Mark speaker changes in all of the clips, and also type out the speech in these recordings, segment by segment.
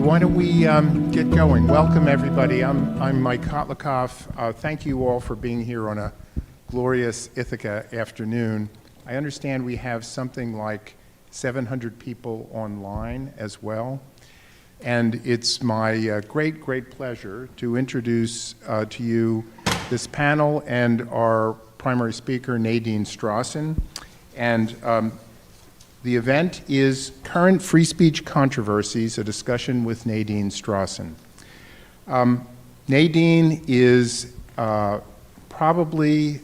Speaker 1: why don't we get going? Welcome, everybody. I'm Mike Kotlikoff. Thank you all for being here on a glorious Ithaca afternoon. I understand we have something like 700 people online as well. And it's my great pleasure to introduce to you this panel and our primary speaker, Nadine Strossen. And the event is Current Free Speech Controversies, a discussion with Nadine Strossen. Nadine is probably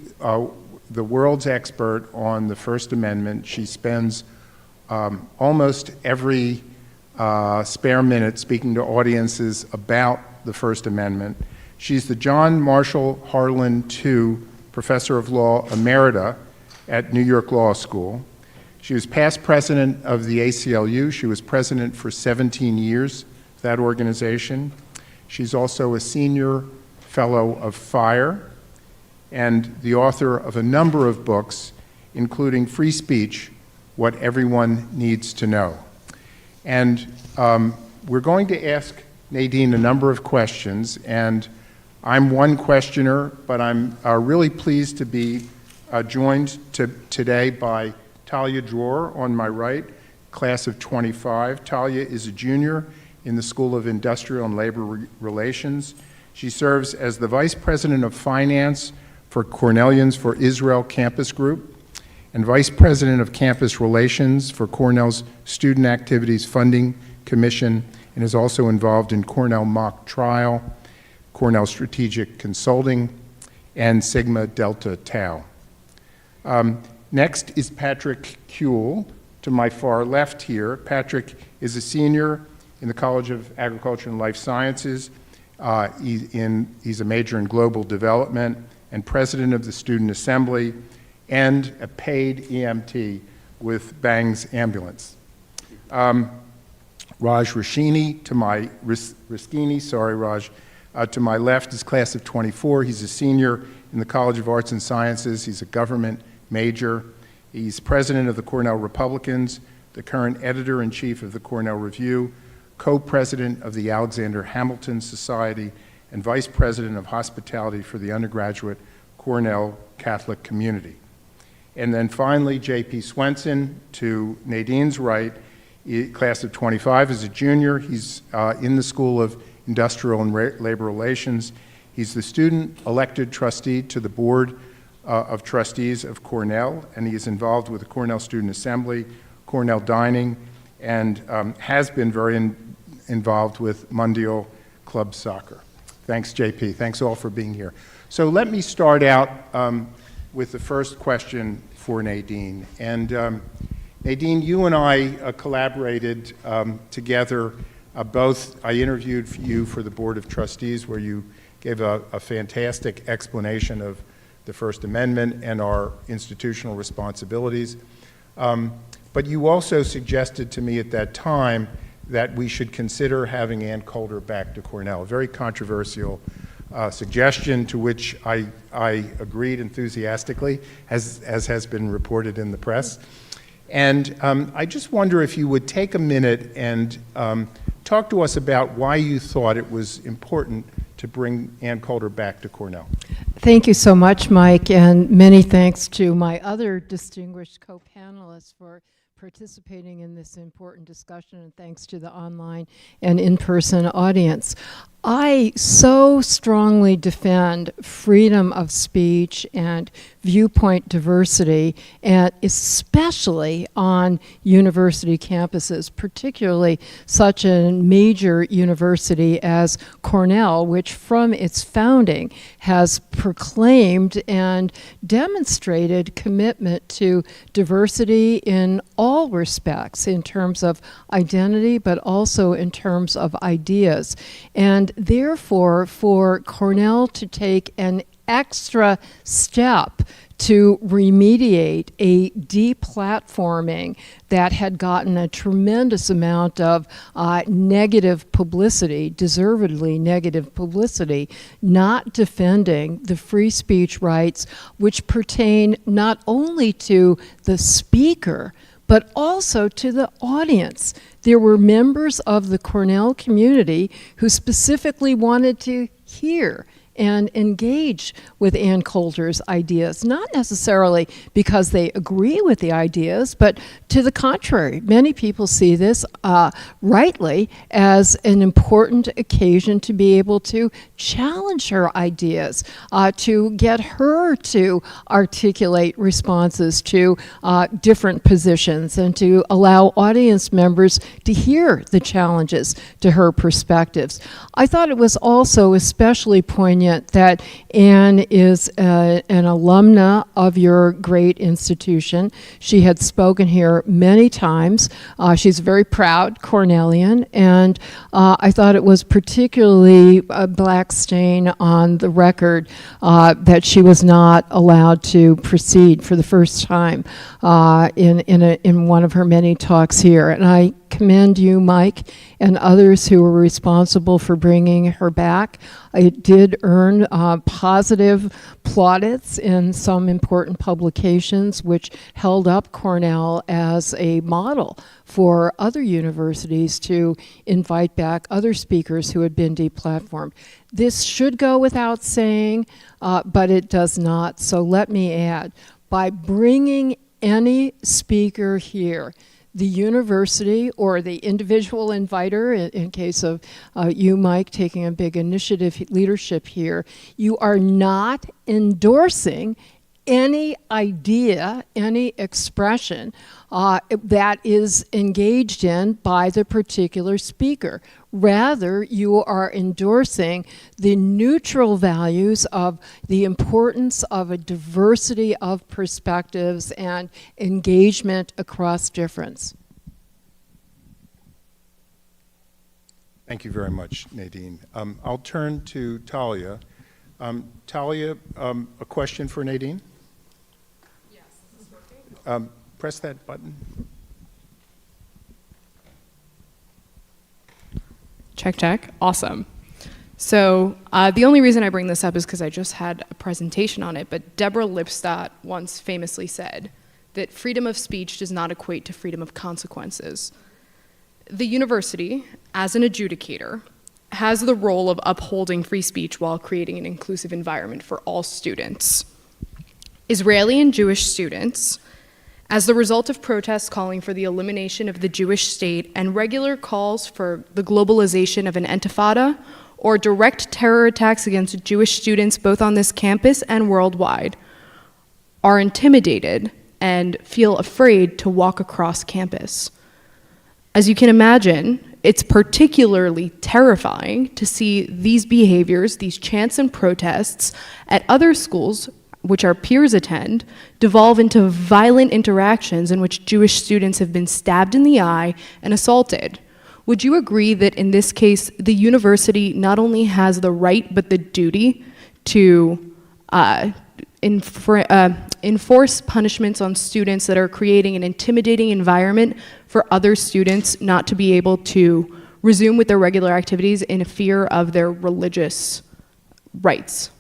Speaker 1: the world's expert on the First Amendment. She spends almost every spare minute speaking to audiences about the First Amendment. She's the John Marshall Harlan II Professor of Law Emerita at New York Law School. She was past president of the ACLU. She was president for 17 years of that organization. She's also a senior fellow of FIRE and the author of a number of books, including Free Speech, What Everyone Needs to Know. And we're going to ask Nadine a number of questions, and I'm one questioner, but I'm really pleased to be joined today by Talia Dror on my right, class of 25. Talia is a junior in the School of Industrial and Labor Relations. She serves as the Vice President of Finance for Cornellians for Israel Campus Group and Vice President of Campus Relations for Cornell's Student Activities Funding Commission, and is also involved in Cornell Mock Trial, Cornell Strategic Consulting, and Sigma Delta Tau. Next is Patrick Kuehl, to my far left here. Patrick is a senior in the College of Agriculture and Life Sciences. He's a major in global development and president of the Student Assembly and a paid EMT with Bang's Ambulance. Raj Rashini, to my Riskini, sorry Raj, to my left is class of 24. He's a senior in the College of Arts and Sciences. He's a government major. He's president of the Cornell Republicans, the current editor-in-chief of the Cornell Review, co-president of the Alexander Hamilton Society, and vice president of hospitality for the undergraduate Cornell Catholic community. And then finally, J.P. Swenson, to Nadine's right, class of 25, is a junior. He's in the School of Industrial and Labor Relations. He's the student elected trustee to the Board of Trustees of Cornell, and he is involved with the Cornell Student Assembly, Cornell Dining, and has been very involved with Mundial Club Soccer. Thanks, JP. Thanks all for being here. So let me start out with the first question for Nadine. And Nadine, you and I collaborated together. I interviewed you for the Board of Trustees, where you gave a fantastic explanation of the First Amendment and our institutional responsibilities. But you also suggested to me at that time that we should consider having Ann Coulter back to Cornell, a very controversial suggestion to which I agreed enthusiastically, as has been reported in the press. And I just wonder if you would take a minute and talk to us about why you thought it was important to bring Ann Coulter back to Cornell.
Speaker 2: Thank you so much, Mike, and many thanks to my other distinguished co-panelists for participating in this important discussion, and thanks to the online and in-person audience. I so strongly defend freedom of speech and viewpoint diversity, and especially on university campuses, particularly such a major university as Cornell, which from its founding has proclaimed and demonstrated commitment to diversity in all respects, in terms of identity, but also in terms of ideas. And therefore, for Cornell to take an extra step to remediate a deplatforming that had gotten a tremendous amount of negative publicity, deservedly negative publicity, not defending the free speech rights which pertain not only to the speaker, but also to the audience. There were members of the Cornell community who specifically wanted to hear and engage with Ann Coulter's ideas, not necessarily because they agree with the ideas, but to the contrary. Many people see this rightly as an important occasion to be able to challenge her ideas, to get her to articulate responses to different positions, and to allow audience members to hear the challenges to her perspectives. I thought it was also especially poignant that Anne is an alumna of your great institution. She had spoken here many times. She's a very proud Cornellian, and I thought it was particularly a black stain on the record that she was not allowed to proceed for the first time in one of her many talks here. And I commend you, Mike, and others who were responsible for bringing her back. It did earn positive plaudits in some important publications, which held up Cornell as a model for other universities to invite back other speakers who had been deplatformed. This should go without saying, but it does not. So let me add, by bringing any speaker here, the university or the individual inviter, in case of you, Mike, taking a big initiative leadership here, you are not endorsing any idea, any expression that is engaged in by the particular speaker. Rather, you are endorsing the neutral values of the importance of a diversity of perspectives and engagement across difference.
Speaker 1: Thank you very much, Nadine. I'll turn to Talia. Talia, a question for Nadine?
Speaker 3: Yes, is this working?
Speaker 1: Press that button.
Speaker 3: Check, check. Awesome. So the only reason I bring this up is because I just had a presentation on it, but Deborah Lipstadt once famously said that freedom of speech does not equate to freedom of consequences. The university, as an adjudicator, has the role of upholding free speech while creating an inclusive environment for all students. Israeli and Jewish students, as the result of protests calling for the elimination of the Jewish state and regular calls for the globalization of an intifada or direct terror attacks against Jewish students both on this campus and worldwide, are intimidated and feel afraid to walk across campus. As you can imagine, it's particularly terrifying to see these behaviors, these chants and protests at other schools which our peers attend, devolve into violent interactions in which Jewish students have been stabbed in the eye and assaulted. Would you agree that in this case, the university not only has the right but the duty to enforce punishments on students that are creating an intimidating environment for other students not to be able to resume with their regular activities in fear of their religious rights?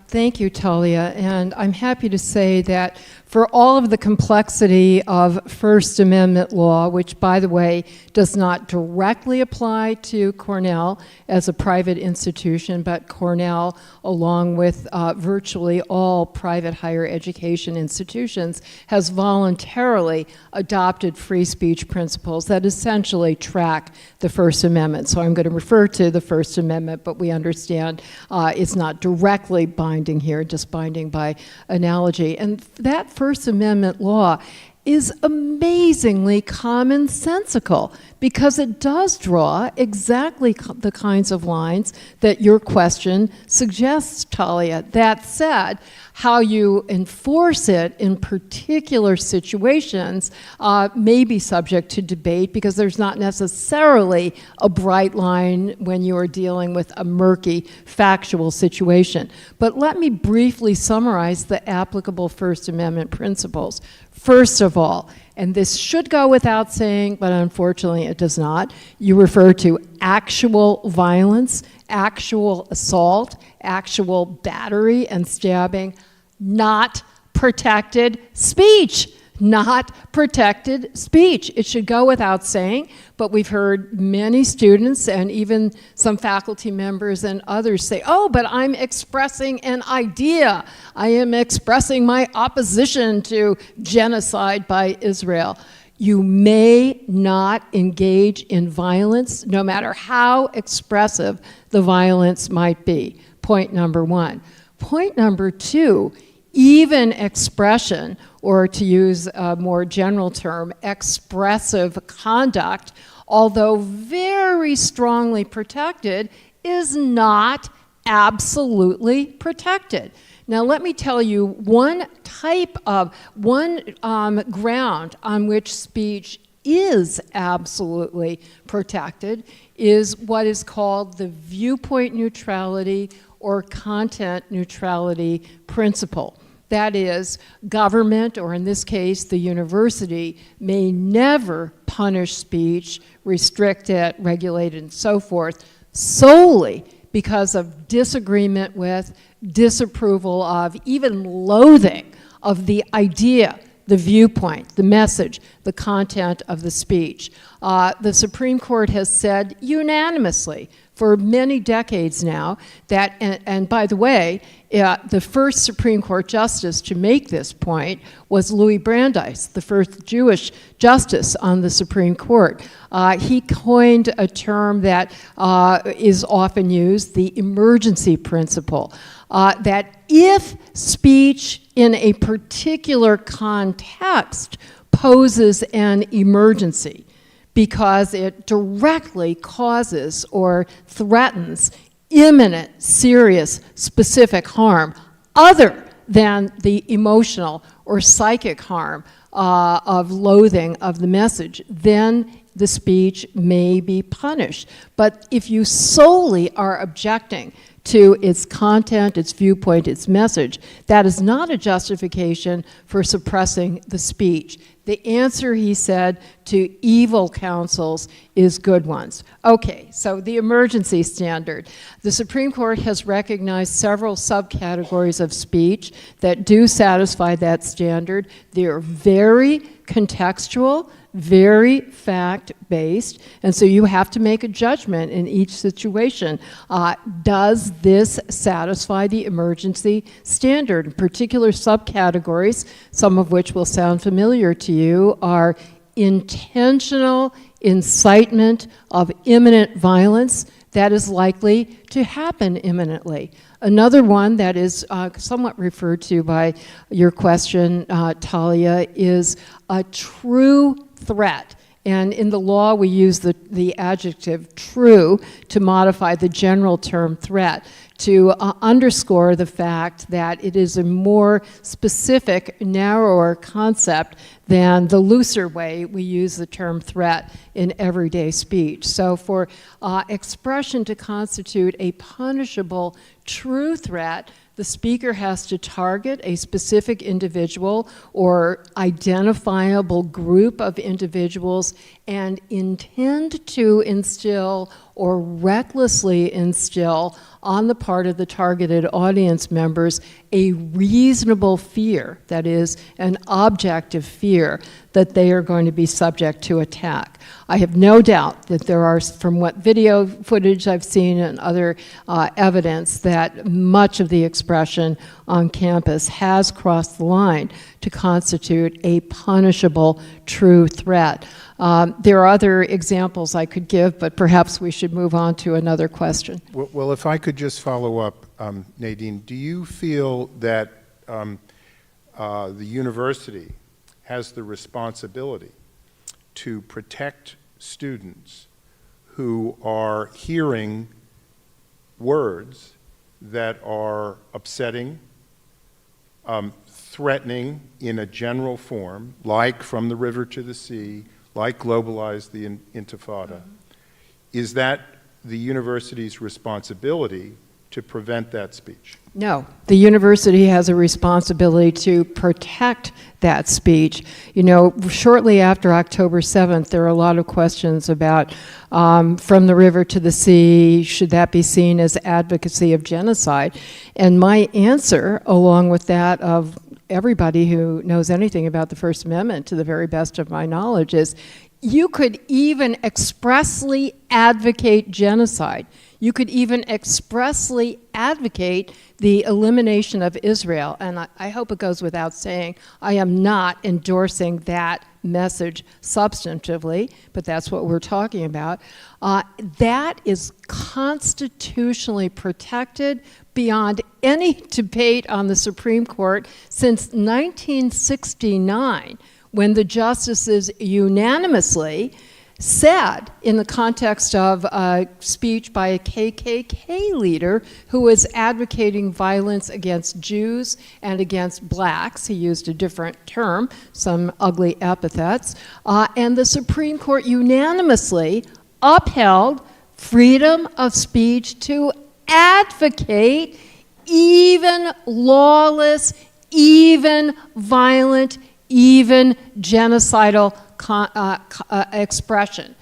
Speaker 2: Thank you, Talia, and I'm happy to say that for all of the complexity of First Amendment law, which, by the way, does not directly apply to Cornell as a private institution, but Cornell, along with virtually all private higher education institutions, has voluntarily adopted free speech principles that essentially track the First Amendment. So I'm going to refer to the First Amendment, but we understand it's not directly binding here, just binding by analogy. And that First Amendment law is amazingly commonsensical because it does draw exactly the kinds of lines that your question suggests, Talia. That said, how you enforce it in particular situations may be subject to debate because there's not necessarily a bright line when you are dealing with a murky factual situation. But let me briefly summarize the applicable First Amendment principles. First of all, and this should go without saying, but unfortunately it does not, you refer to actual violence, actual assault, actual battery and stabbing, not protected speech. not protected speech. It should go without saying, but we've heard many students and even some faculty members and others say, oh, but I'm expressing an idea. I am expressing my opposition to genocide by Israel. You may not engage in violence, no matter how expressive the violence might be. Point number one. Point number two, even expression, or to use a more general term, expressive conduct, although very strongly protected, is not absolutely protected. Now let me tell you one ground on which speech is absolutely protected is what is called the viewpoint neutrality or content neutrality principle. That is, government, or in this case, the university, may never punish speech, restrict it, regulate it, and so forth, solely because of disagreement with, disapproval of, even loathing of the idea, the viewpoint, the message, the content of the speech. The Supreme Court has said unanimously for many decades now that, and by the way, the first Supreme Court justice to make this point was Louis Brandeis, the first Jewish justice on the Supreme Court. He coined a term that is often used, the emergency principle, that if speech in a particular context poses an emergency, because it directly causes or threatens imminent, serious, specific harm other than the emotional or psychic harm of loathing of the message, then the speech may be punished. But if you solely are objecting to its content, its viewpoint, its message, that is not a justification for suppressing the speech. The answer, he said, to evil counsels is good ones. Okay, so the emergency standard. The Supreme Court has recognized several subcategories of speech that do satisfy that standard. They are very contextual, very fact-based, and so you have to make a judgment in each situation. Does this satisfy the emergency standard? In particular subcategories, some of which will sound familiar to you, are intentional incitement of imminent violence that is likely to happen imminently. Another one that is somewhat referred to by your question, Talia, is a true threat. And in the law, we use the adjective true to modify the general term threat, to underscore the fact that it is a more specific, narrower concept than the looser way we use the term threat in everyday speech. So for expression to constitute a punishable true threat, the speaker has to target a specific individual or identifiable group of individuals and intend to instill or recklessly instill on the part of the targeted audience members a reasonable fear, that is, an objective fear, that they are going to be subject to attack. I have no doubt that there are, from what video footage I've seen and other evidence, that much of the expression on campus has crossed the line to constitute a punishable true threat. There are other examples I could give, but perhaps we should move on to another question.
Speaker 1: Well, if I could just follow up, Nadine, do you feel that the university has the responsibility to protect students who are hearing words that are upsetting, threatening in a general form, like from the river to the sea, like globalize the intifada? Is that the university's responsibility to prevent that speech?
Speaker 2: No, the university has a responsibility to protect that speech. You know, shortly after October 7th, there are a lot of questions about from the river to the sea, should that be seen as advocacy of genocide? And my answer, along with that of everybody who knows anything about the First Amendment, to the very best of my knowledge, is you could even expressly advocate genocide. You could even expressly advocate the elimination of Israel. And I hope it goes without saying, I am not endorsing that message substantively, but that's what we're talking about. That is constitutionally protected beyond any debate on the Supreme Court since 1969, when the justices unanimously said, in the context of a speech by a KKK leader who was advocating violence against Jews and against blacks, he used a different term, some ugly epithets, and the Supreme Court unanimously upheld freedom of speech to advocate even lawless, even violent, even genocidal expression.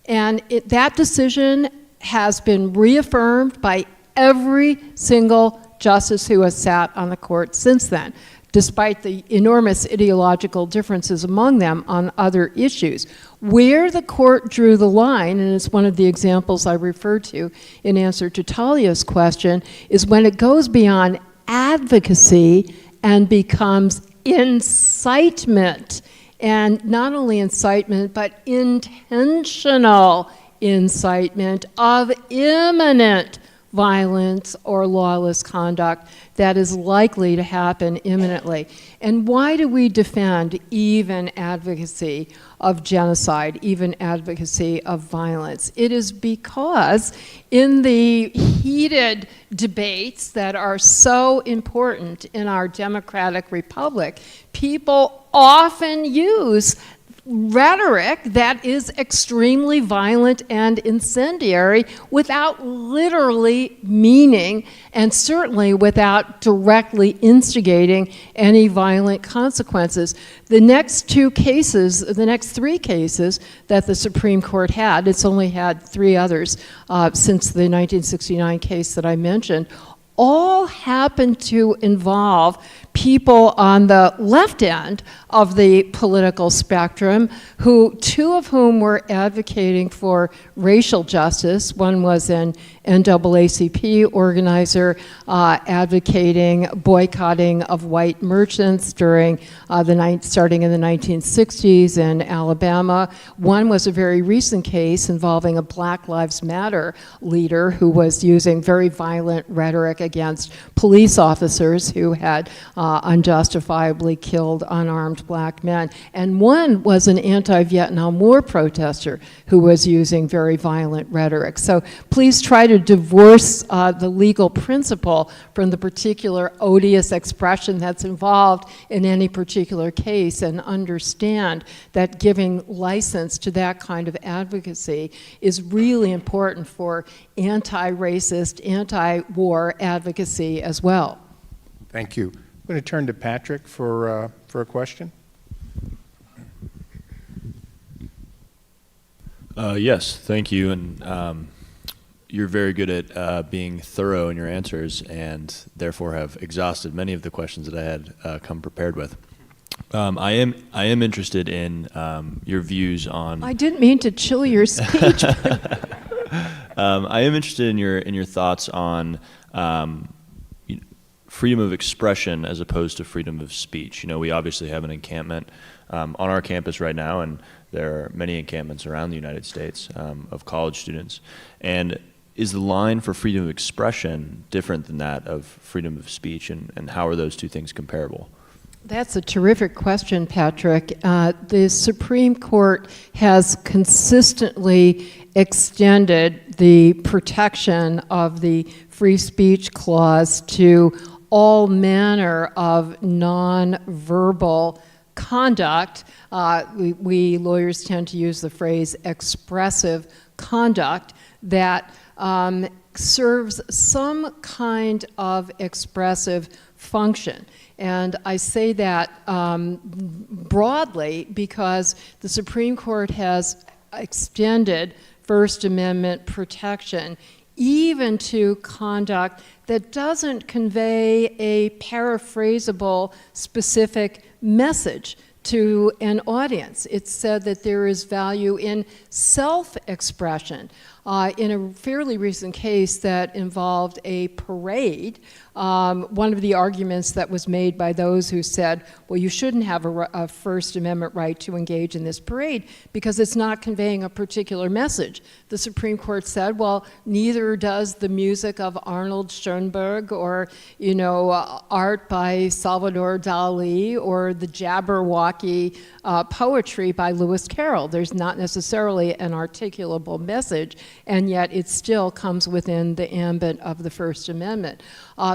Speaker 2: And that decision has been reaffirmed by every single justice who has sat on the court since then, despite the enormous ideological differences among them on other issues. Where the court drew the line, and it's one of the examples I referred to in answer to Talia's question, is when it goes beyond advocacy and becomes incitement. And not only incitement, but intentional incitement of imminent violence or lawless conduct that is likely to happen imminently. And why do we defend even advocacy of genocide, even advocacy of violence? It is because in the heated debates that are so important in our democratic republic, people often use rhetoric that is extremely violent and incendiary without literally meaning, and certainly without directly instigating any violent consequences. The next three cases that the Supreme Court had, it's only had 3 others since the 1969 case that I mentioned, all happen to involve people on the left end of the political spectrum, 2 of whom were advocating for racial justice. One was an NAACP organizer advocating boycotting of white merchants starting in the 1960s in Alabama. One was a very recent case involving a Black Lives Matter leader who was using very violent rhetoric against police officers who had unjustifiably killed unarmed black men. And one was an anti-Vietnam War protester who was using very violent rhetoric. So please try to divorce the legal principle from the particular odious expression that's involved in any particular case, and understand that giving license to that kind of advocacy is really important for anti-racist, anti-war advocacy as well.
Speaker 1: Thank you. I'm going to turn to Patrick for a question.
Speaker 4: Yes, thank you. And you're very good at being thorough in your answers, and therefore have exhausted many of the questions that I had come prepared with. I am interested in your views on.
Speaker 2: I didn't mean to chill your speech.
Speaker 4: I am interested in your thoughts on freedom of expression as opposed to freedom of speech. You know, we obviously have an encampment on our campus right now, and there are many encampments around the United States of college students. And is the line for freedom of expression different than that of freedom of speech, and how are those two things comparable?
Speaker 2: That's a terrific question, Patrick. The Supreme Court has consistently extended the protection of the free speech clause to all manner of nonverbal conduct. We lawyers tend to use the phrase expressive conduct that serves some kind of expressive function. And I say that broadly because the Supreme Court has extended First Amendment protection even to conduct that doesn't convey a paraphrasable specific message to an audience. It's said that there is value in self-expression. In a fairly recent case that involved a parade, one of the arguments that was made by those who said, well, you shouldn't have a First Amendment right to engage in this parade because it's not conveying a particular message. The Supreme Court said, well, neither does the music of Arnold Schoenberg or, you know, art by Salvador Dali or the Jabberwocky poetry by Lewis Carroll. There's not necessarily an articulable message, and yet it still comes within the ambit of the First Amendment.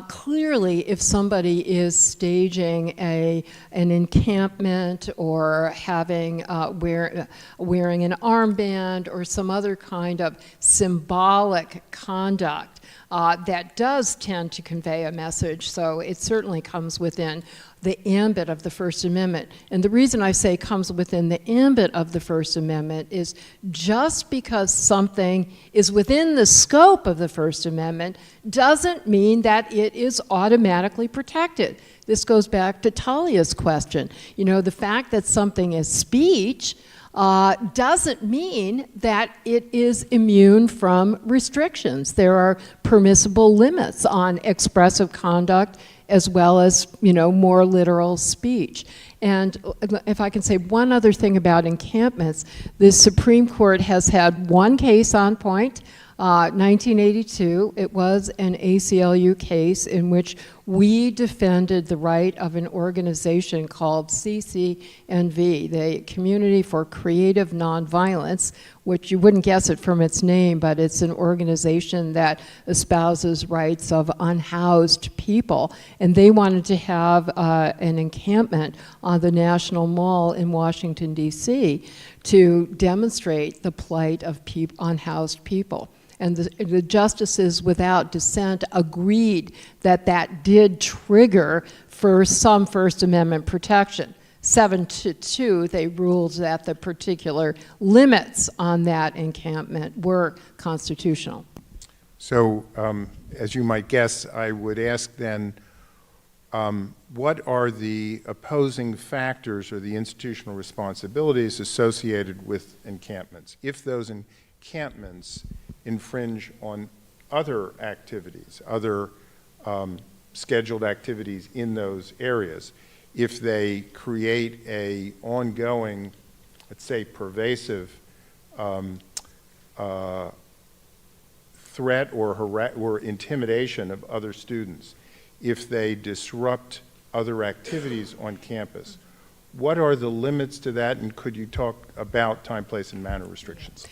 Speaker 2: Clearly, if somebody is staging an encampment or having wearing an armband or some other kind of symbolic conduct, that does tend to convey a message, so it certainly comes within the ambit of the First Amendment. And the reason I say comes within the ambit of the First Amendment is just because something is within the scope of the First Amendment doesn't mean that it is automatically protected. This goes back to Talia's question. You know, the fact that something is speech doesn't mean that it is immune from restrictions. There are permissible limits on expressive conduct as well as, you know, more literal speech. And if I can say one other thing about encampments, the Supreme Court has had one case on point, 1982. It was an ACLU case in which we defended the right of an organization called CCNV, the Community for Creative Nonviolence, which you wouldn't guess it from its name, but it's an organization that espouses rights of unhoused people. And they wanted to have an encampment on the National Mall in Washington, D.C. to demonstrate the plight of unhoused people. And the justices without dissent agreed that that did trigger for some First Amendment protection. 7-2, they ruled that the particular limits on that encampment were constitutional.
Speaker 1: So, as you might guess, I would ask then, what are the opposing factors or the institutional responsibilities associated with encampments? If those encampments infringe on other activities, other scheduled activities in those areas, if they create a ongoing, let's say, pervasive threat or intimidation of other students, if they disrupt other activities on campus, what are the limits to that, and could you talk about time, place, and manner restrictions?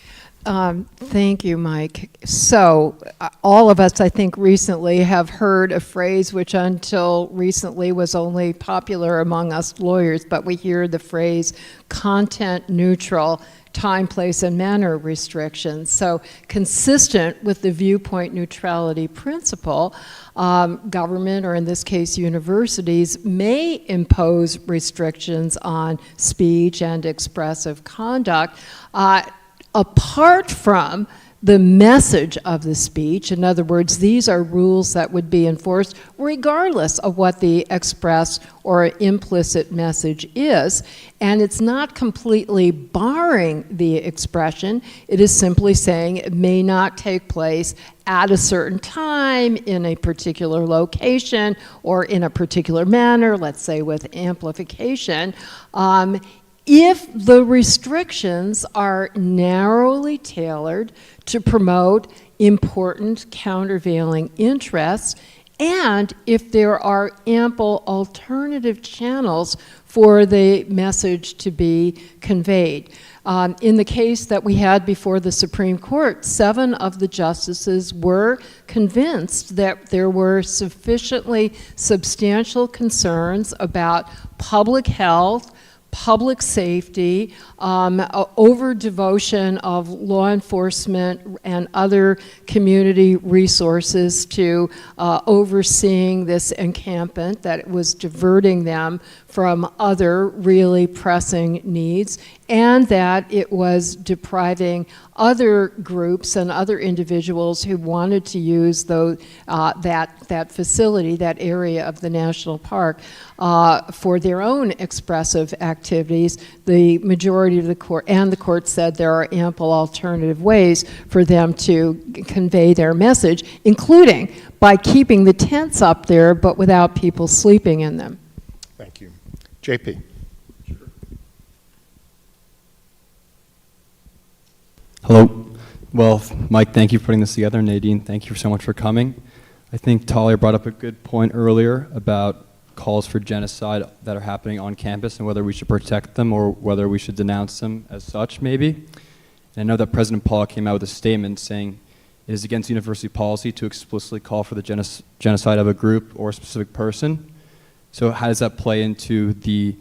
Speaker 2: Thank you, Mike. So all of us, I think, recently have heard a phrase which until recently was only popular among us lawyers, but we hear the phrase content neutral time, place, and manner restrictions. So consistent with the viewpoint neutrality principle, government, or in this case universities, may impose restrictions on speech and expressive conduct apart from the message of the speech. In other words, these are rules that would be enforced regardless of what the express or implicit message is. And it's not completely barring the expression. It is simply saying it may not take place at a certain time, in a particular location, or in a particular manner, let's say with amplification. If the restrictions are narrowly tailored to promote important countervailing interests, and if there are ample alternative channels for the message to be conveyed. In the case that we had before the Supreme Court, 7 of the justices were convinced that there were sufficiently substantial concerns about public health, public safety, over devotion of law enforcement and other community resources to overseeing this encampment, that it was diverting them from other really pressing needs, and that it was depriving other groups and other individuals who wanted to use that facility, that area of the national park, for their own expressive activities. The majority of the court, and the court, said there are ample alternative ways for them to convey their message, including by keeping the tents up there but without people sleeping in them.
Speaker 1: Thank you. JP.
Speaker 5: Hello. Well, Mike, thank you for putting this together. Nadine, thank you so much for coming. I think Talia brought up a good point earlier about calls for genocide that are happening on campus and whether we should protect them or whether we should denounce them as such, maybe. And I know that President Paul came out with a statement saying it is against university policy to explicitly call for the genocide of a group or a specific person. So how does that play into the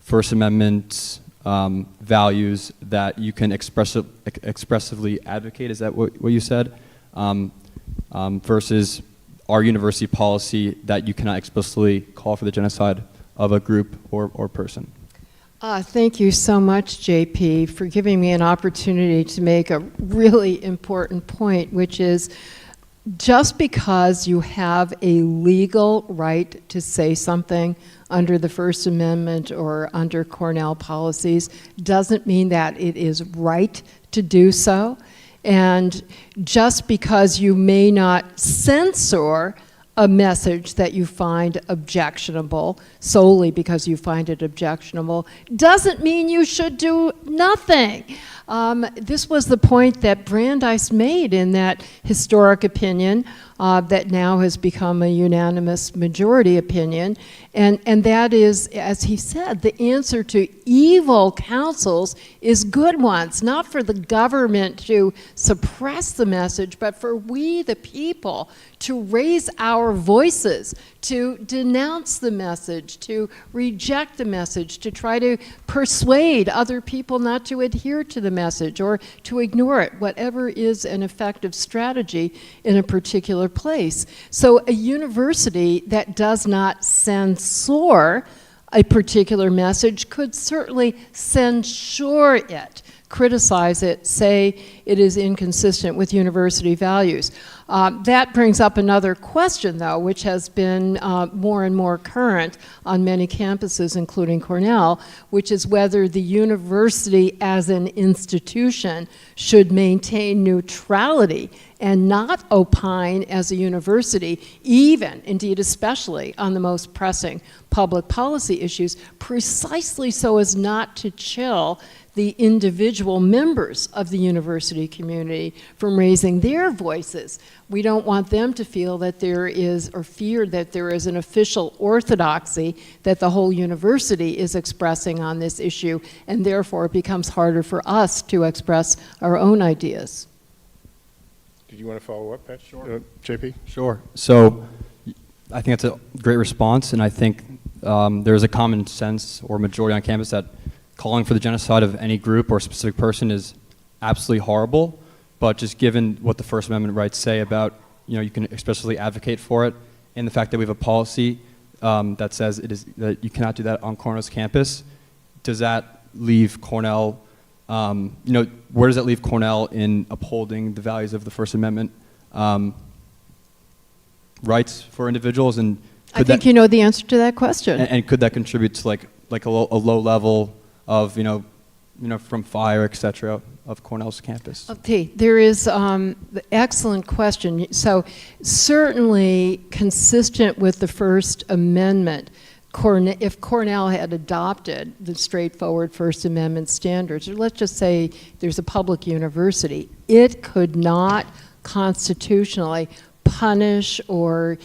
Speaker 5: First Amendment values that you can expressively advocate? Is that what you said? Versus our university policy that you cannot explicitly call for the genocide of a group or person?
Speaker 2: Thank you so much, JP, for giving me an opportunity to make a really important point, which is just because you have a legal right to say something under the First Amendment or under Cornell policies doesn't mean that it is right to do so. And just because you may not censor a message that you find objectionable, solely because you find it objectionable, doesn't mean you should do nothing. This was the point that Brandeis made in that historic opinion that now has become a unanimous majority opinion, and that is, as he said, the answer to evil counsels is good ones, not for the government to suppress the message, but for we, the people, to raise our voices, to denounce the message, to reject the message, to try to persuade other people not to adhere to the message or to ignore it, whatever is an effective strategy in a particular place. So a university that does not censor a particular message could certainly censure it, criticize it, say it is inconsistent with university values. That brings up another question, though, which has been more and more current on many campuses, including Cornell, which is whether the university as an institution should maintain neutrality and not opine as a university, even, indeed especially, on the most pressing public policy issues, precisely so as not to chill the individual members of the university community from raising their voices. We don't want them to feel that there is, or fear that there is, an official orthodoxy that the whole university is expressing on this issue, and therefore it becomes harder for us to express our own ideas.
Speaker 1: Did you want to follow up, Pat? Sure. JP?
Speaker 5: Sure. So I think that's a great response, and I think there's a common sense or majority on campus that calling for the genocide of any group or specific person is absolutely horrible, but just given what the First Amendment rights say about, you can especially advocate for it, and the fact that we have a policy that says that you cannot do that on Cornell's campus, does that leave Cornell, where does that leave Cornell in upholding the values of the First Amendment rights for individuals? And
Speaker 2: I think you know the answer to that question.
Speaker 5: And could that contribute to like a low level of, from fire, et cetera, of Cornell's campus?
Speaker 2: Okay, there is excellent question. So certainly consistent with the First Amendment, if Cornell had adopted the straightforward First Amendment standards, or let's just say there's a public university, it could not constitutionally punish or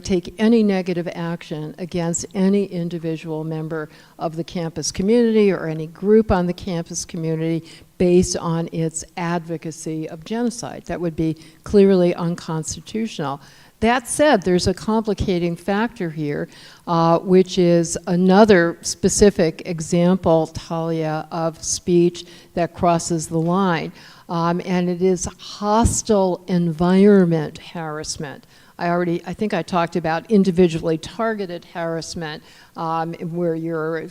Speaker 2: take any negative action against any individual member of the campus community or any group on the campus community based on its advocacy of genocide. That would be clearly unconstitutional. That said, there's a complicating factor here, which is another specific example, Talia, of speech that crosses the line, and it is hostile environment harassment. I think I talked about individually targeted harassment, where you're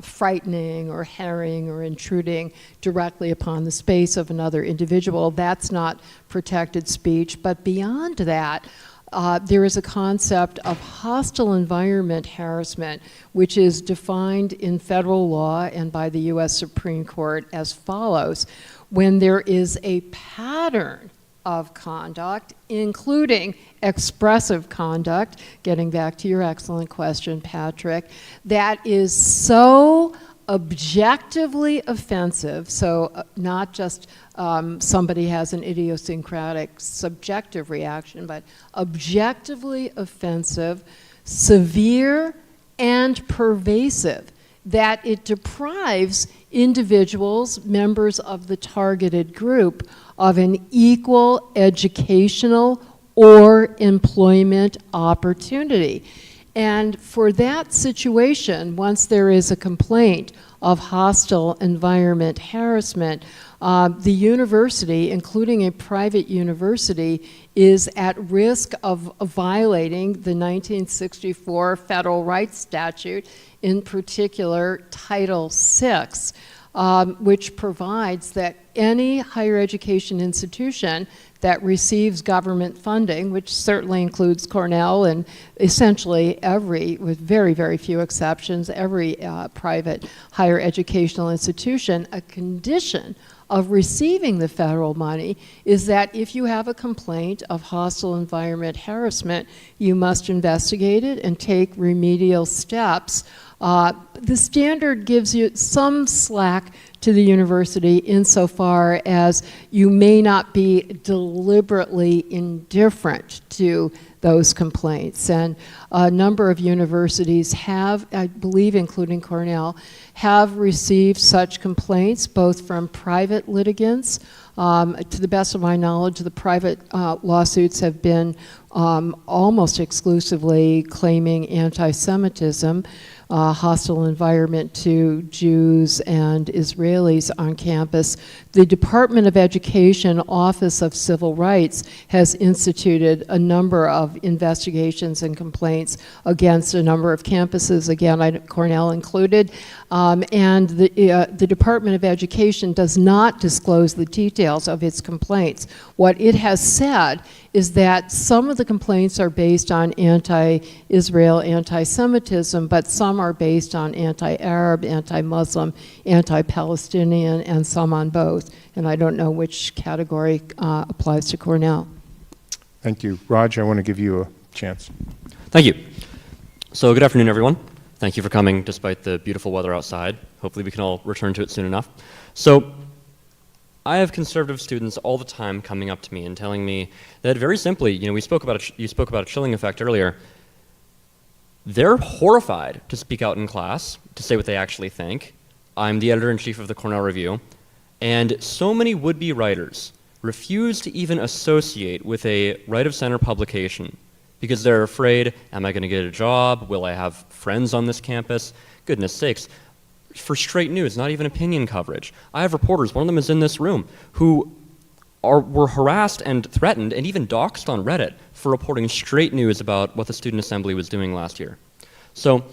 Speaker 2: frightening or harrying or intruding directly upon the space of another individual. That's not protected speech. But beyond that, there is a concept of hostile environment harassment, which is defined in federal law and by the U.S. Supreme Court as follows: when there is a pattern of conduct, including expressive conduct, getting back to your excellent question, Patrick, that is so objectively offensive, so not just somebody has an idiosyncratic subjective reaction, but objectively offensive, severe, and pervasive, that it deprives individuals, members of the targeted group, of an equal educational or employment opportunity. And for that situation, once there is a complaint of hostile environment harassment, the university, including a private university, is at risk of violating the 1964 Federal Rights Statute, in particular Title VI, which provides that any higher education institution that receives government funding, which certainly includes Cornell and essentially every, with very, very few exceptions, every private higher educational institution, a condition of receiving the federal money is that if you have a complaint of hostile environment harassment, you must investigate it and take remedial steps. The standard gives you some slack to the university insofar as you may not be deliberately indifferent to those complaints. And a number of universities have, I believe including Cornell, have received such complaints both from private litigants. To the best of my knowledge, the private lawsuits have been almost exclusively claiming anti-Semitism, hostile environment to Jews and Israelis on campus. The Department of Education Office of Civil Rights has instituted a number of investigations and complaints against a number of campuses, again, Cornell included, and the Department of Education does not disclose the details of its complaints. What it has said is that some of the complaints are based on anti-Israel, anti-Semitism, but some are based on anti-Arab, anti-Muslim, anti-Palestinian, and some on both. And I don't know which category applies to Cornell.
Speaker 1: Thank you. Raj, I want to give you a chance.
Speaker 6: Thank you. So good afternoon, everyone. Thank you for coming despite the beautiful weather outside. Hopefully we can all return to it soon enough. So I have conservative students all the time coming up to me and telling me that very simply, you spoke about a chilling effect earlier. They're horrified to speak out in class, to say what they actually think. I'm the editor-in-chief of the Cornell Review, and so many would-be writers refuse to even associate with a right-of-center publication because they're afraid, am I going to get a job? Will I have friends on this campus? Goodness sakes. For straight news, not even opinion coverage. I have reporters, one of them is in this room, who were harassed and threatened and even doxxed on Reddit for reporting straight news about what the Student Assembly was doing last year. So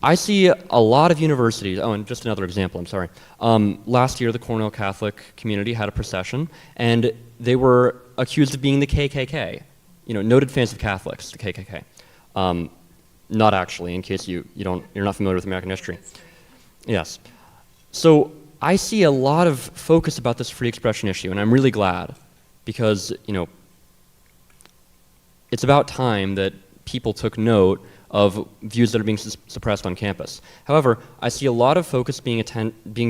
Speaker 6: I see a lot of universities, oh, and just another example, I'm sorry. Last year, the Cornell Catholic community had a procession, and they were accused of being the KKK. Noted fans of Catholics, the KKK. Not actually, in case you're not familiar with American history. Yes. So I see a lot of focus about this free expression issue, and I'm really glad because, it's about time that people took note of views that are being suppressed on campus. However, I see a lot of focus being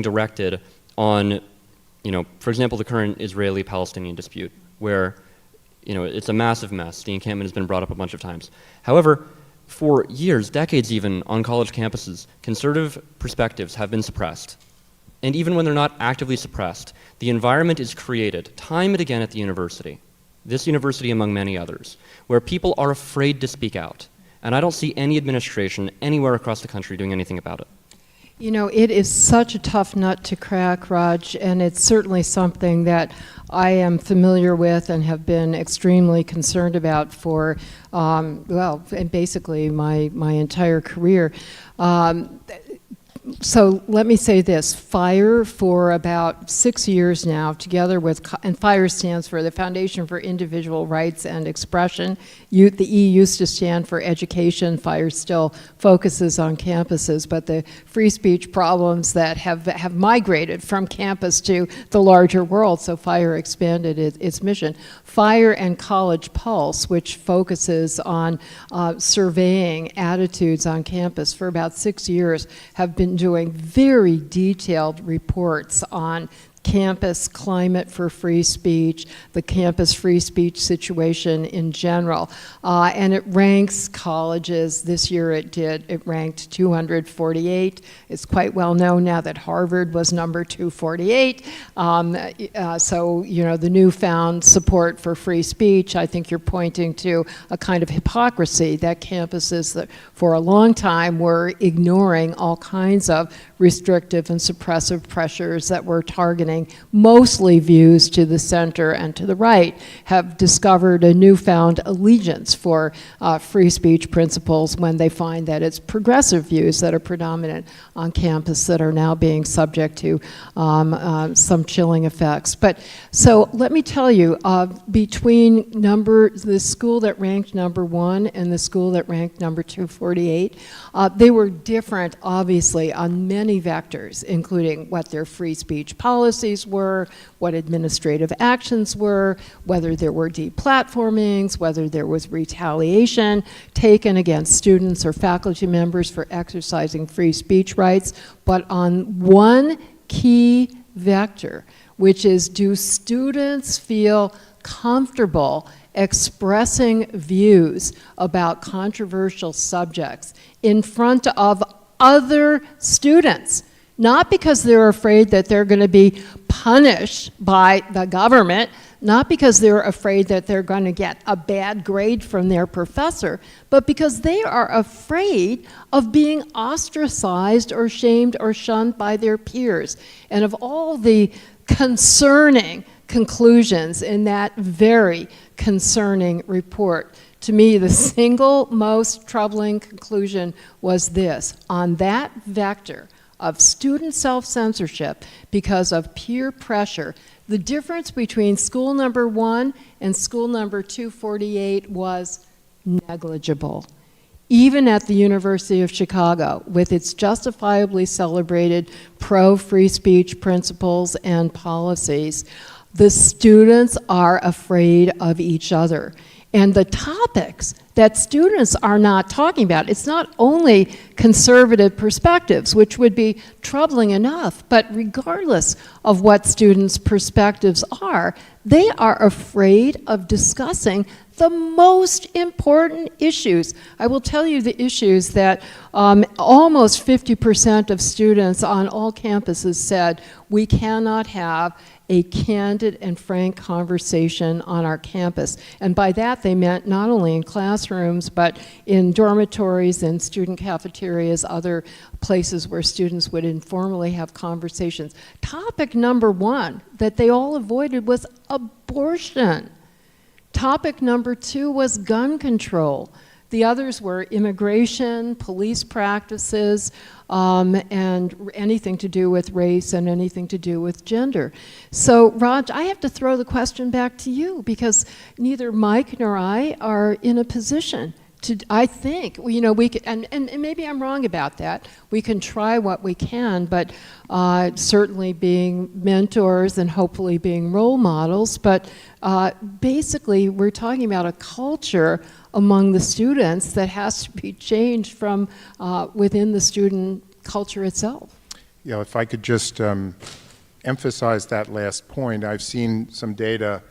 Speaker 6: directed on, for example, the current Israeli-Palestinian dispute, where, it's a massive mess. The encampment has been brought up a bunch of times. However, for years, decades even, on college campuses, conservative perspectives have been suppressed. And even when they're not actively suppressed, the environment is created time and again at the university this university among many others, where people are afraid to speak out. And I don't see any administration anywhere across the country doing anything about it.
Speaker 2: You know, it is such a tough nut to crack, Raj, and it's certainly something that I am familiar with and have been extremely concerned about for, well, and basically my entire career. So let me say this, FIRE for about 6 years now, together with, and FIRE stands for the Foundation for Individual Rights and Expression. The E used to stand for education. FIRE still focuses on campuses, but the free speech problems that have migrated from campus to the larger world, so FIRE expanded its mission. FIRE and College Pulse, which focuses on surveying attitudes on campus for about 6 years, have been doing very detailed reports on campus climate for free speech, the campus free speech situation in general. And it ranks colleges. This year it ranked 248. It's quite well known now that Harvard was number 248. So, you know, the newfound support for free speech, I think you're pointing to a kind of hypocrisy that campuses that for a long time were ignoring all kinds of restrictive and suppressive pressures that were targeting mostly views to the center and to the right, have discovered a newfound allegiance for free speech principles when they find that it's progressive views that are predominant on campus that are now being subject to some chilling effects. But so let me tell you, between the school that ranked #1 and the school that ranked number 248, they were different, obviously, on many vectors, including what their free speech policies were, what administrative actions were, whether there were deplatformings, whether there was retaliation taken against students or faculty members for exercising free speech rights, but on one key vector, which is, do students feel comfortable expressing views about controversial subjects in front of other students? Not because they're afraid that they're going to be punished by the government, not because they're afraid that they're going to get a bad grade from their professor, but because they are afraid of being ostracized or shamed or shunned by their peers. And of all the concerning conclusions in that very concerning report, to me, the single most troubling conclusion was this: on that vector of student self-censorship because of peer pressure, the difference between school #1 and school number 248 was negligible. Even at the University of Chicago, with its justifiably celebrated pro-free speech principles and policies, the students are afraid of each other. And the topics that students are not talking about, it's not only conservative perspectives, which would be troubling enough, but regardless of what students' perspectives are, they are afraid of discussing the most important issues. I will tell you the issues that almost 50% of students on all campuses said we cannot have a candid and frank conversation on our campus. And by that they meant not only in classrooms, but in dormitories and student cafeterias, other places where students would informally have conversations. Topic #1 that they all avoided was abortion. Topic #2 was gun control. The others were immigration, police practices, and anything to do with race and anything to do with gender. So, Raj, I have to throw the question back to you because neither Mike nor I are in a position to, I think, you know, we could, and maybe I'm wrong about that. We can try what we can, but certainly being mentors and hopefully being role models. But basically, we're talking about a culture among the students that has to be changed from within the student culture itself.
Speaker 1: Yeah, if I could just emphasize that last point, I've seen some data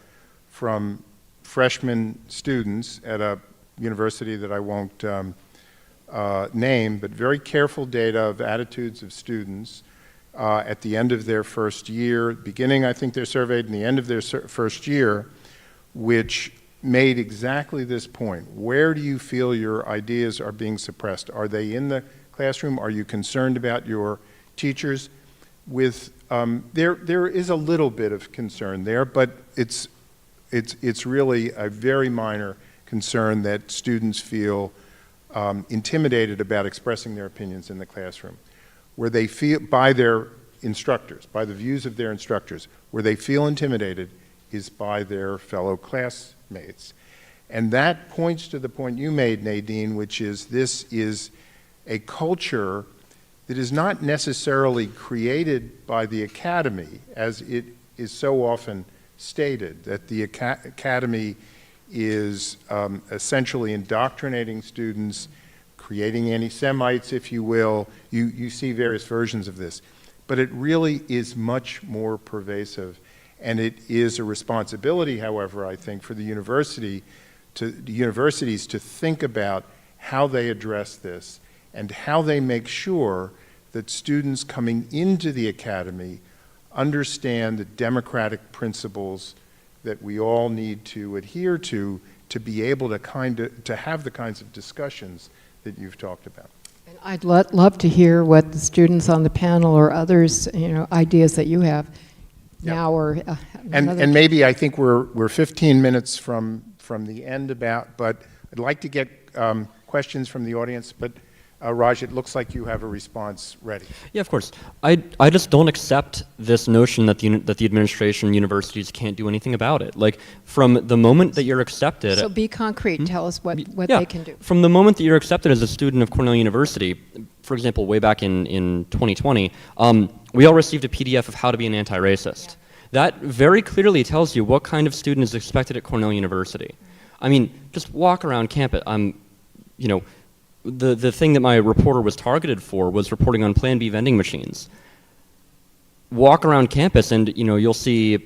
Speaker 1: from freshman students at a university that I won't name, but very careful data of attitudes of students at the end of their first year, beginning, I think they're surveyed in the end of their first year, which made exactly this point. Where do you feel your ideas are being suppressed? Are they in the classroom? Are you concerned about your teachers? There is a little bit of concern there, but it's really a very minor concern that students feel intimidated about expressing their opinions in the classroom, where they feel, by their instructors, by the views of their instructors, where they feel intimidated is by their fellow classmates. And that points to the point you made, Nadine, which is this is a culture that is not necessarily created by the academy, as it is so often stated, that the academy is essentially indoctrinating students, creating anti-Semites, if you will. You see various versions of this. But it really is much more pervasive. And it is a responsibility, however, I think, for the universities to think about how they address this and how they make sure that students coming into the academy understand the democratic principles that we all need to adhere to be able to have the kinds of discussions that you've talked about.
Speaker 2: And I'd love to hear what the students on the panel or others, ideas that you have now or
Speaker 1: and maybe I think we're 15 minutes from the end but I'd like to get questions from the audience, but Raj, it looks like you have a response ready.
Speaker 6: Yeah, of course. I just don't accept this notion that the administration, universities can't do anything about it. Like, from the moment that you're accepted...
Speaker 2: So be concrete. Tell us what
Speaker 6: yeah,
Speaker 2: they can do.
Speaker 6: From the moment that you're accepted as a student of Cornell University, for example, way back in 2020, we all received a PDF of how to be an anti-racist. Yeah. That very clearly tells you what kind of student is expected at Cornell University. I mean, just walk around campus. The thing that my reporter was targeted for was reporting on Plan B vending machines. Walk around campus and you'll see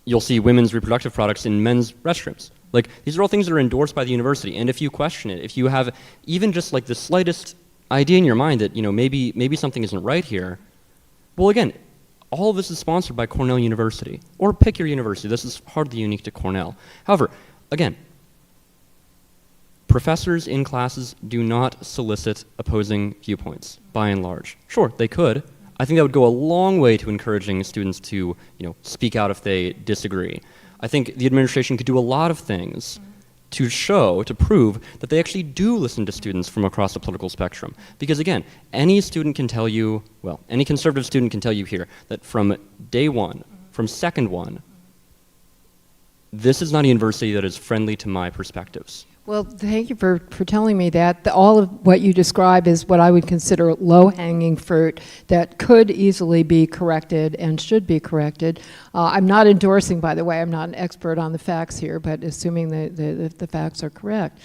Speaker 6: women's reproductive products in men's restrooms. Like, these are all things that are endorsed by the university, and if you question it, if you have even just like the slightest idea in your mind that maybe something isn't right here, well, again, all of this is sponsored by Cornell University, or pick your university. This is hardly unique to Cornell. However, again, professors in classes do not solicit opposing viewpoints, by and large. Sure, they could. I think that would go a long way to encouraging students to, speak out if they disagree. I think the administration could do a lot of things to prove that they actually do listen to students from across the political spectrum. Because again, any student can tell you, well, any conservative student can tell you here that from day one, from second one, this is not a university that is friendly to my perspectives.
Speaker 2: Well, thank you for telling me that. All of what you describe is what I would consider low-hanging fruit that could easily be corrected and should be corrected. I'm not endorsing, by the way, I'm not an expert on the facts here, but assuming the facts are correct.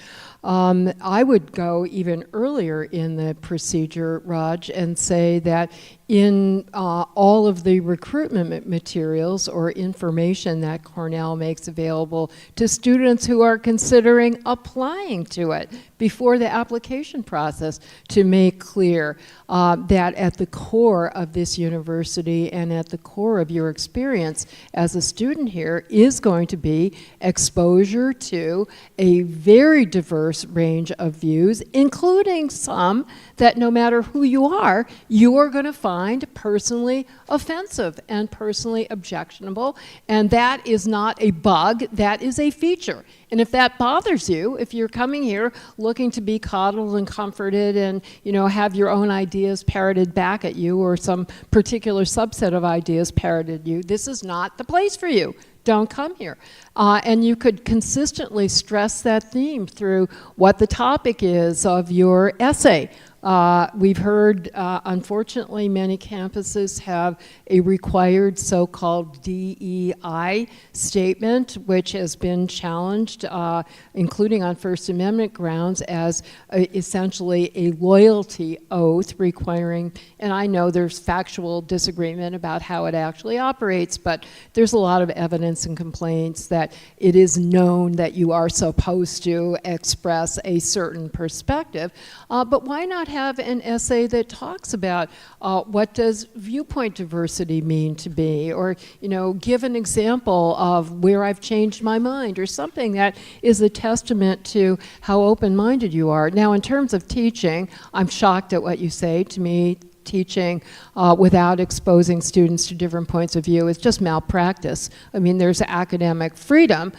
Speaker 2: I would go even earlier in the procedure, Raj, and say that in all of the recruitment materials or information that Cornell makes available to students who are considering applying to it before the application process, to make clear that at the core of this university and at the core of your experience as a student here is going to be exposure to a very diverse range of views, including some that no matter who you are going to find personally offensive and personally objectionable, and that is not a bug, that is a feature. And if that bothers you, if you're coming here looking to be coddled and comforted and have your own ideas parroted back at you, or some particular subset of ideas parroted at you, this is not the place for you. Don't come here. And you could consistently stress that theme through what the topic is of your essay. We've heard, unfortunately, many campuses have a required so-called DEI statement, which has been challenged, including on First Amendment grounds, as essentially a loyalty oath requiring, and I know there's factual disagreement about how it actually operates, but there's a lot of evidence and complaints that it is known that you are supposed to express a certain perspective. But why not not have an essay that talks about what does viewpoint diversity mean to me, or give an example of where I've changed my mind, or something that is a testament to how open-minded you are. Now, in terms of teaching, I'm shocked at what you say. To me, teaching without exposing students to different points of view is just malpractice. I mean, there's academic freedom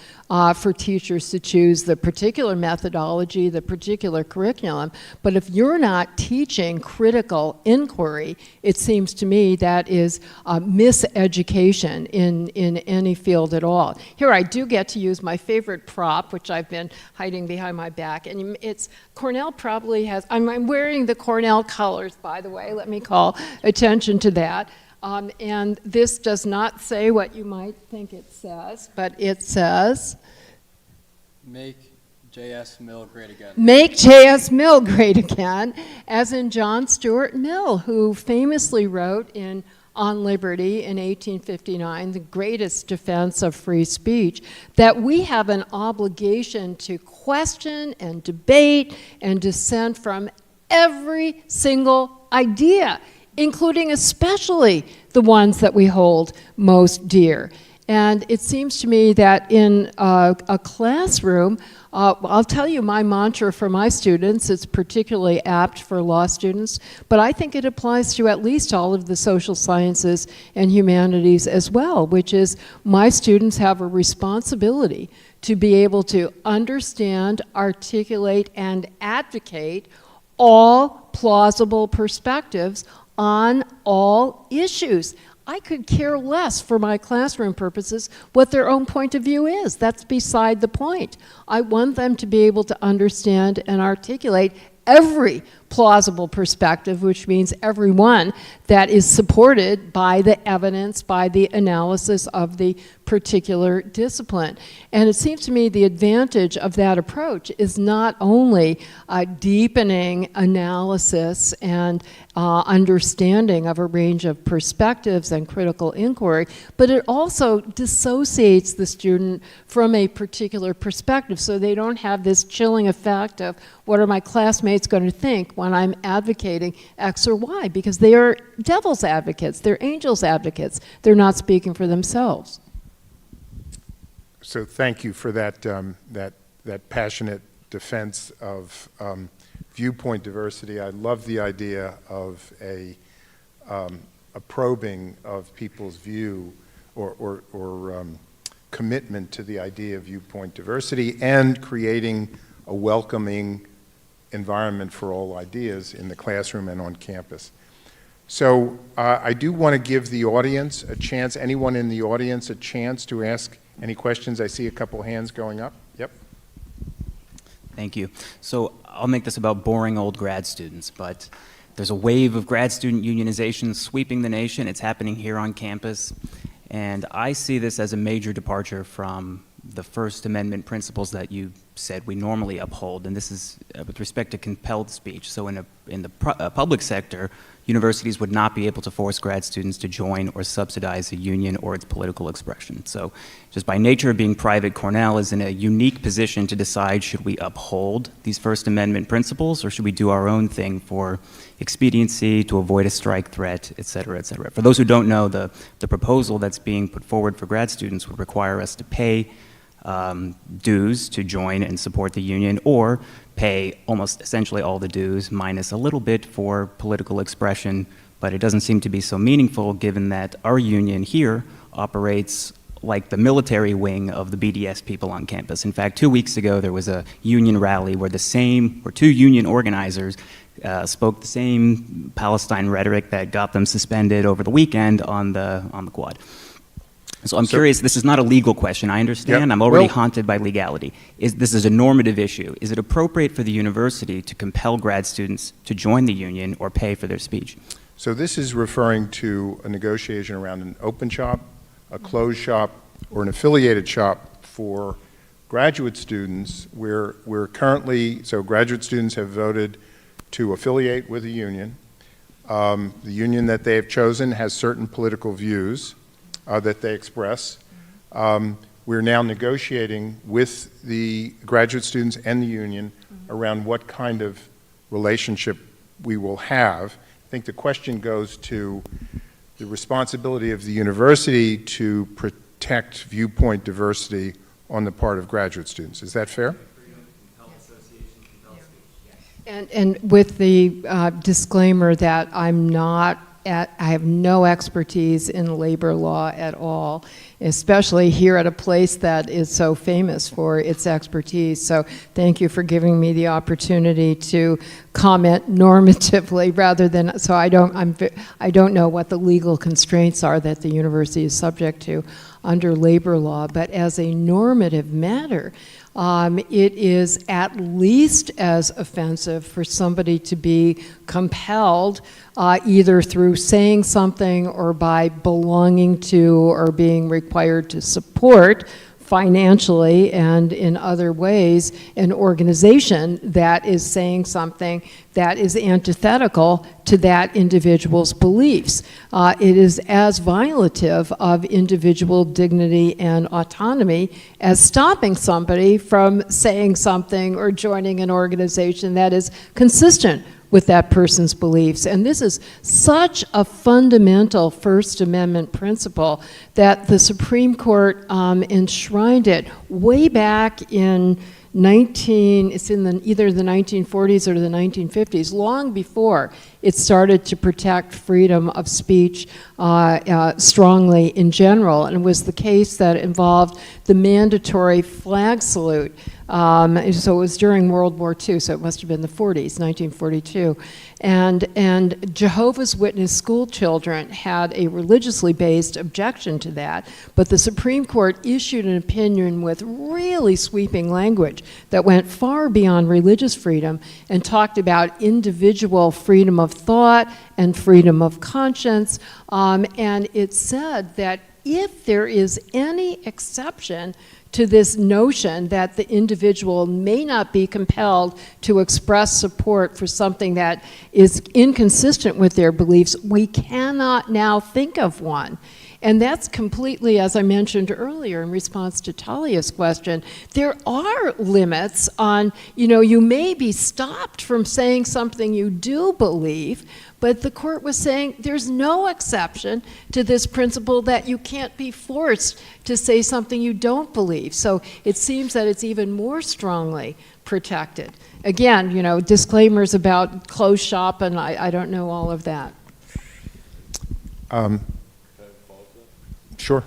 Speaker 2: for teachers to choose the particular methodology, the particular curriculum, but if you're not teaching critical inquiry, it seems to me that is miseducation in any field at all. Here I do get to use my favorite prop, which I've been hiding behind my back, and it's Cornell probably has, I'm wearing the Cornell colors, by the way, let me call attention to that. And this does not say what you might think it says, but it says,
Speaker 5: Make J.S. Mill great again.
Speaker 2: Make J.S. Mill great again, as in John Stuart Mill, who famously wrote in On Liberty in 1859, the greatest defense of free speech, that we have an obligation to question and debate and dissent from every single idea, including especially the ones that we hold most dear. And it seems to me that in a classroom, I'll tell you my mantra for my students, it's particularly apt for law students, but I think it applies to at least all of the social sciences and humanities as well, which is my students have a responsibility to be able to understand, articulate, and advocate all plausible perspectives on all issues. I could care less for my classroom purposes what their own point of view is. That's beside the point. I want them to be able to understand and articulate every plausible perspective, which means every one that is supported by the evidence, by the analysis of the particular discipline. And it seems to me the advantage of that approach is not only deepening analysis and understanding of a range of perspectives and critical inquiry, but it also dissociates the student from a particular perspective so they don't have this chilling effect of what are my classmates going to think when I'm advocating X or Y, because they are devil's advocates, they're angels advocates, they're not speaking for themselves.
Speaker 1: So thank you for that, that passionate defense of viewpoint diversity. I love the idea of a probing of people's view or commitment to the idea of viewpoint diversity and creating a welcoming environment for all ideas in the classroom and on campus. So I do want to give the audience a chance, anyone in the audience, a chance to ask any questions. I see a couple hands going up. Yep.
Speaker 7: Thank you. So I'll make this about boring old grad students, but there's a wave of grad student unionization sweeping the nation. It's happening here on campus, and I see this as a major departure from the First Amendment principles that you said we normally uphold, and this is with respect to compelled speech. So in the public sector, universities would not be able to force grad students to join or subsidize a union or its political expression. So just by nature of being private, Cornell is in a unique position to decide, should we uphold these First Amendment principles or should we do our own thing for expediency, to avoid a strike threat, et cetera, et cetera. For those who don't know, the proposal that's being put forward for grad students would require us to pay dues to join and support the union, or pay almost essentially all the dues minus a little bit for political expression, but it doesn't seem to be so meaningful given that our union here operates like the military wing of the BDS people on campus. In fact, 2 weeks ago there was a union rally where two union organizers spoke the same Palestine rhetoric that got them suspended over the weekend on the quad. So I'm curious, this is not a legal question, I understand.
Speaker 1: Yep.
Speaker 7: I'm already haunted by legality. This is a normative issue. Is it appropriate for the university to compel grad students to join the union or pay for their speech?
Speaker 1: So this is referring to a negotiation around an open shop, a closed shop, or an affiliated shop for graduate students where we're currently, so graduate students have voted to affiliate with a union. The union that they have chosen has certain political views that they express. We're now negotiating with the graduate students and the union around what kind of relationship we will have. I think the question goes to the responsibility of the university to protect viewpoint diversity on the part of graduate students. Is that fair?
Speaker 2: And with the disclaimer that I have no expertise in labor law at all, especially here at a place that is so famous for its expertise. So thank you for giving me the opportunity to comment normatively rather than, so I don't know what the legal constraints are that the university is subject to under labor law, but as a normative matter, it is at least as offensive for somebody to be compelled either through saying something or by belonging to or being required to support financially and in other ways an organization that is saying something that is antithetical to that individual's beliefs. It is as violative of individual dignity and autonomy as stopping somebody from saying something or joining an organization that is consistent with that person's beliefs. And this is such a fundamental First Amendment principle that the Supreme Court enshrined it way back in it's in either the 1940s or the 1950s, long before it started to protect freedom of speech strongly in general. And it was the case that involved the mandatory flag salute. So it was during World War II, so it must have been the 40s, 1942. And Jehovah's Witness school children had a religiously based objection to that, but the Supreme Court issued an opinion with really sweeping language that went far beyond religious freedom and talked about individual freedom of thought and freedom of conscience. And it said that if there is any exception to this notion that the individual may not be compelled to express support for something that is inconsistent with their beliefs, we cannot now think of one. And that's completely, as I mentioned earlier in response to Talia's question, there are limits on, you may be stopped from saying something you do believe, but the court was saying there's no exception to this principle that you can't be forced to say something you don't believe. So it seems that it's even more strongly protected. Again, disclaimers about closed shop, and I don't know all of that.
Speaker 1: Sure.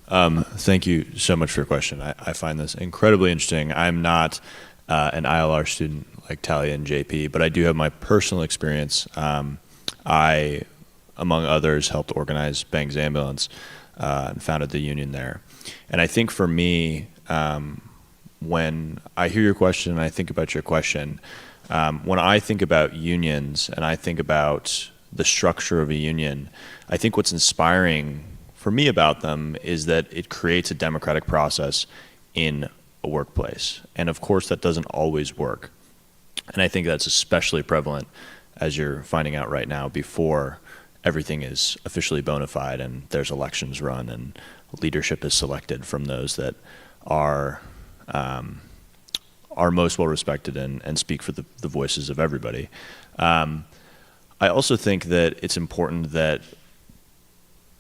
Speaker 4: Thank you so much for your question. I find this incredibly interesting. I'm not an ILR student like Talia and JP, but I do have my personal experience. I, among others, helped organize Bang's Ambulance and founded the union there. And I think for me, when I hear your question and I think about your question, when I think about unions and I think about the structure of a union, I think what's inspiring for me about them is that it creates a democratic process in a workplace. And of course, that doesn't always work. And I think that's especially prevalent, as you're finding out right now, before everything is officially bona fide and there's elections run and leadership is selected from those that are most well respected and speak for the voices of everybody. I also think that it's important that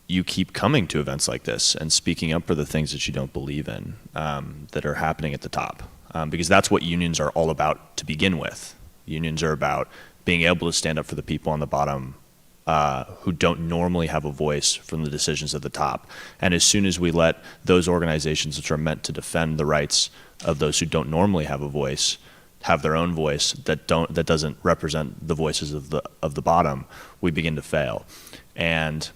Speaker 4: you keep coming to events like this and speaking up for the things that you don't believe in that are happening at the top. Because that's what unions are all about to begin with. Unions are about being able to stand up for the people on the bottom who don't normally have a voice from the decisions at the top. And as soon as we let those organizations which are meant to defend the rights of those who don't normally have a voice have their own voice that doesn't represent the voices of the bottom, we begin to fail. And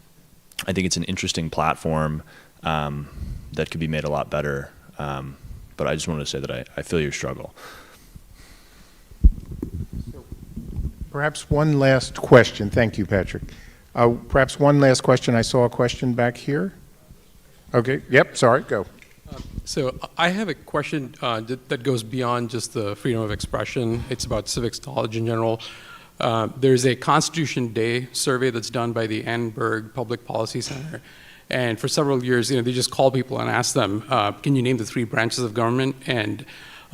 Speaker 4: I think it's an interesting platform that could be made a lot better. But I just wanted to say that I feel your struggle.
Speaker 1: Perhaps one last question. Thank you, Patrick. Perhaps one last question. I saw a question back here. Okay. Yep. Sorry. Go.
Speaker 8: So I have a question that goes beyond just the freedom of expression. It's about civics knowledge in general. There's a Constitution Day survey that's done by the Annenberg Public Policy Center. And for several years, they just call people and ask them, can you name the 3 branches of government? And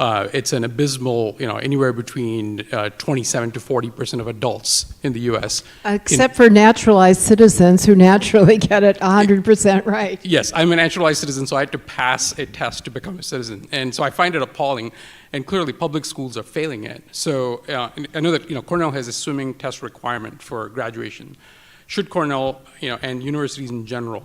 Speaker 8: It's an abysmal, anywhere between 27 to 40% of adults in the U.S.
Speaker 2: Except for naturalized citizens who naturally get it 100% right.
Speaker 8: Yes, I'm a naturalized citizen, so I had to pass a test to become a citizen. And so I find it appalling, and clearly public schools are failing it. So I know that Cornell has a swimming test requirement for graduation. Should Cornell, and universities in general,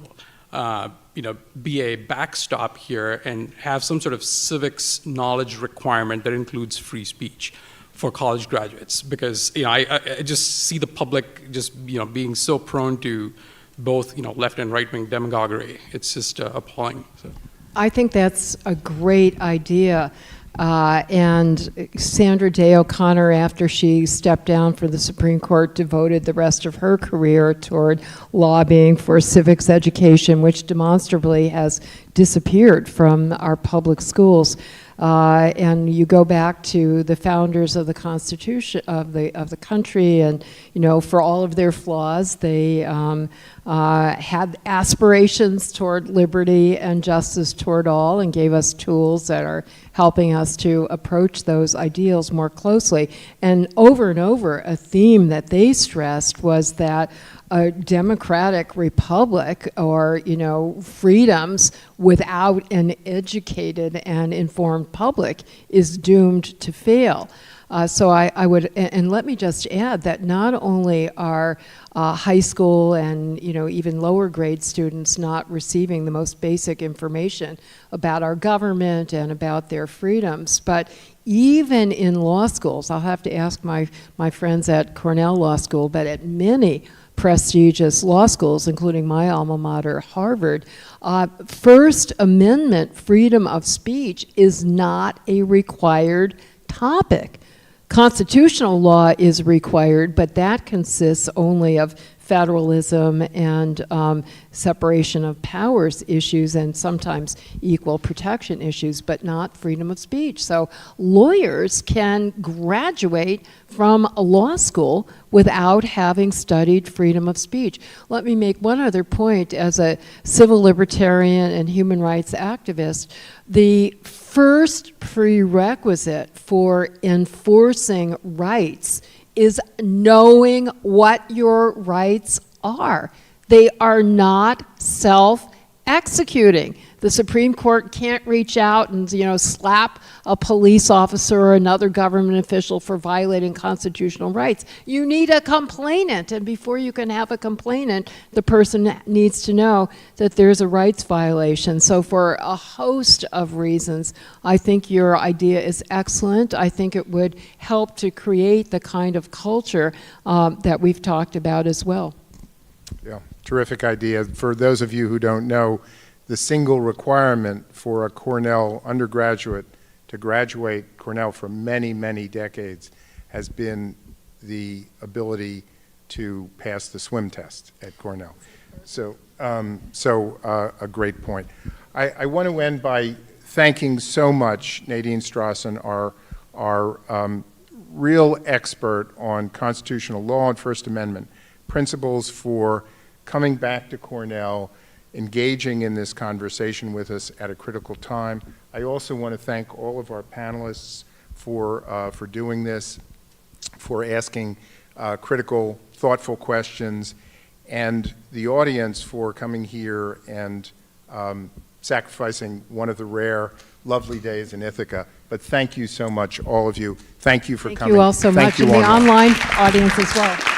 Speaker 8: be a backstop here and have some sort of civics knowledge requirement that includes free speech for college graduates? Because I just see the public just being so prone to both left and right wing demagoguery. It's just appalling. So.
Speaker 2: I think that's a great idea. And Sandra Day O'Connor, after she stepped down from the Supreme Court, devoted the rest of her career toward lobbying for civics education, which demonstrably has disappeared from our public schools. And you go back to the founders of the Constitution of the country, and for all of their flaws, they had aspirations toward liberty and justice toward all, and gave us tools that are helping us to approach those ideals more closely. And over, a theme that they stressed was that a democratic republic, or freedoms without an educated and informed public, is doomed to fail. So I would, and let me just add that not only are high school and even lower grade students not receiving the most basic information about our government and about their freedoms, but even in law schools, I'll have to ask my friends at Cornell Law School, but at many prestigious law schools, including my alma mater, Harvard, First Amendment freedom of speech is not a required topic. Constitutional law is required, but that consists only of federalism and separation of powers issues, and sometimes equal protection issues, but not freedom of speech. So lawyers can graduate from a law school without having studied freedom of speech. Let me make one other point. As a civil libertarian and human rights activist, the first prerequisite for enforcing rights is knowing what your rights are. They are not self-executing. The Supreme Court can't reach out and slap a police officer or another government official for violating constitutional rights. You need a complainant, and before you can have a complainant, the person needs to know that there's a rights violation. So for a host of reasons, I think your idea is excellent. I think it would help to create the kind of culture that we've talked about as well.
Speaker 1: Yeah, terrific idea. For those of you who don't know, the single requirement for a Cornell undergraduate to graduate Cornell for many, many decades has been the ability to pass the swim test at Cornell. So, a great point. I want to end by thanking so much Nadine Strossen, our real expert on constitutional law and First Amendment principles, for coming back to Cornell, engaging in this conversation with us at a critical time. I also want to thank all of our panelists for doing this, for asking critical, thoughtful questions, and the audience for coming here and sacrificing one of the rare, lovely days in Ithaca. But thank you so much, all of you. Thank you for coming.
Speaker 2: Thank you all so much, and the online audience as well.